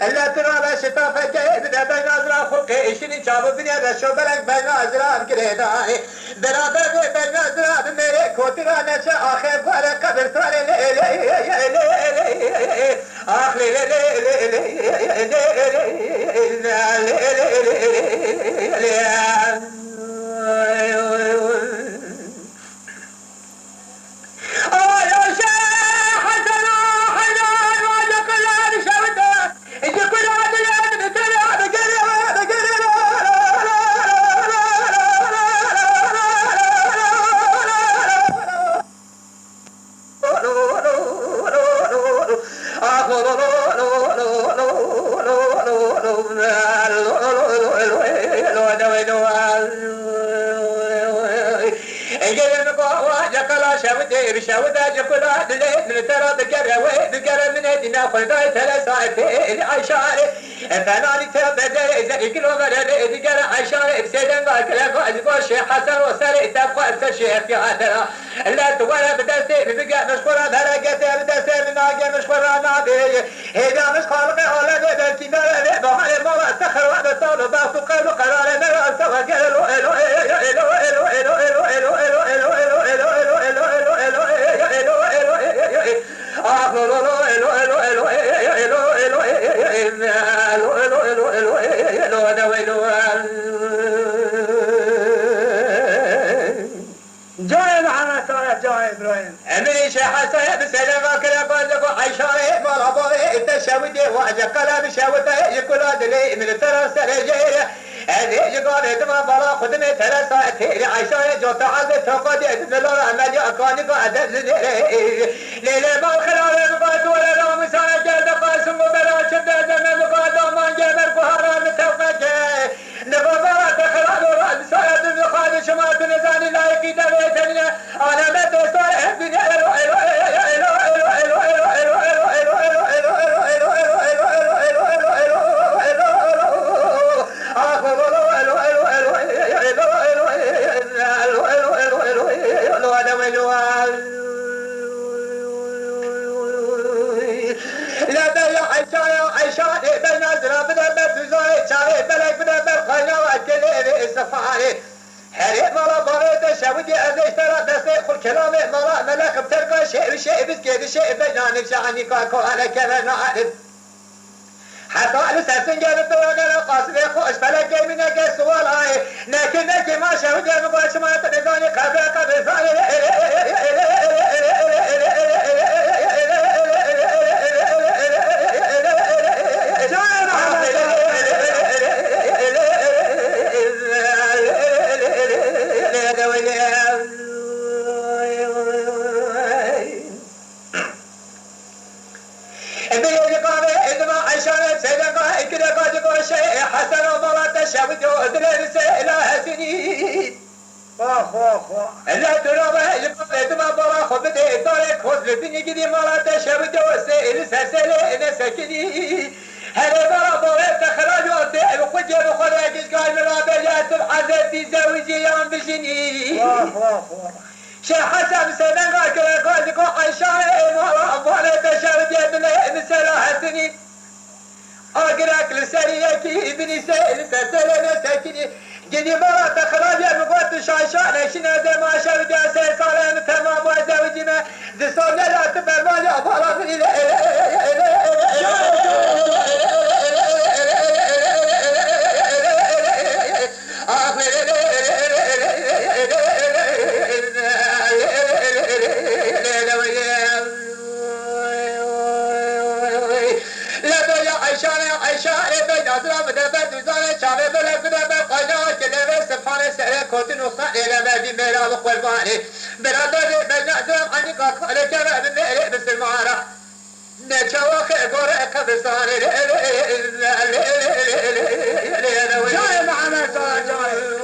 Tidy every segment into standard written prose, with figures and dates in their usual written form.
الا ترى شتافه كيد بين ازرا فوق ايشني جاب بني رشو بلك بين ازرا كريداني برادر بين ازرا میره کوترا نشه آخر بار قبر سر آخر بشاودا جكولا دليل ترى بقرا بقرا من هدينا خلدا ثلاث ساعتين عشارة فناني تبدا إذا يقولوا بدل بقرا عشارة بسيدنا باكلا قاعد قوش حسن وسر تبقى تشيء في هذا لا تقول بدرسي بقى مشكورة درجة بدرسي من ناقة مشكورة نادي إذا مش خالق ولا بدرسي بلا بحال ما تخر وهذا صار باف قال قرار ما سوى قالوا إلو إلو إلو إلو إلو إلو إلو إلو جاي معنا سايب جاي ابراهيم امري شيخ حسن بسلامة كلا قلبو عيشاي مالا باري التشاودي واجه قلب شاوته يقول لي من ترى سرجيه هذه يقال دم بلا خدمة ترى ساعتين عيشاي جو تعال تقعد دلار عملي أكاني قاعد ليلة ما خلال القاد ولا لا مساعد قاسم وبلا شدة زمن قاد ما جبر كهران توقك نبضات خلال الرأس ساعد الخالد شمات نزاني لا يقيد بيتنا أنا ما توصل الدنيا هريت مالا بارد شودي أزيش ترى دستي خل كلام مالا ملك بترقى شيء بس كده شيء بجانب شعني كاكو أنا كمان عارف حتى لساتن جاب الدواجن قاصد خوش فلك منك سؤال هاي لكنك ما شودي مقاش ما تنزاني قبل ثاني لا ترى يقول ما برا خبط دارك خذ الدنيا قدي ما تشبت وسائل سلسلة سكني هذا برا برا تخرج وسائل وخجل وخراج قال لا بجات الحزب في زوجي يوم بجني شيخ حسن سنة قال عشان ما برا تشبت من سلاح سنين أقرأك لسريك ابن سائل سلسلة سكني جدي مرة تخرج بقوت شاشان شنا ده ما شر جالس سلام تمام وزوجنا دستور لا تبر ما لا فلا من كنت نصنع إلى ما في ميلاد قرباني برادر بين أزرم عني قاك على كما من ميلاد بس المعارة نتشوخ قرأك بصاني جاي معنا جاي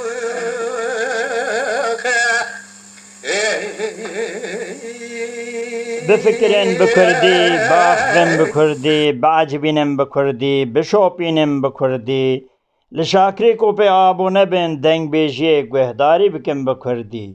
بفكرن بكردي باخذن بكردي بعجبينن بكردي بشوبينن بكردي Li Şakirê ku pê abûne bên dengbêjiyê guhdarî bikin bi Kurdî.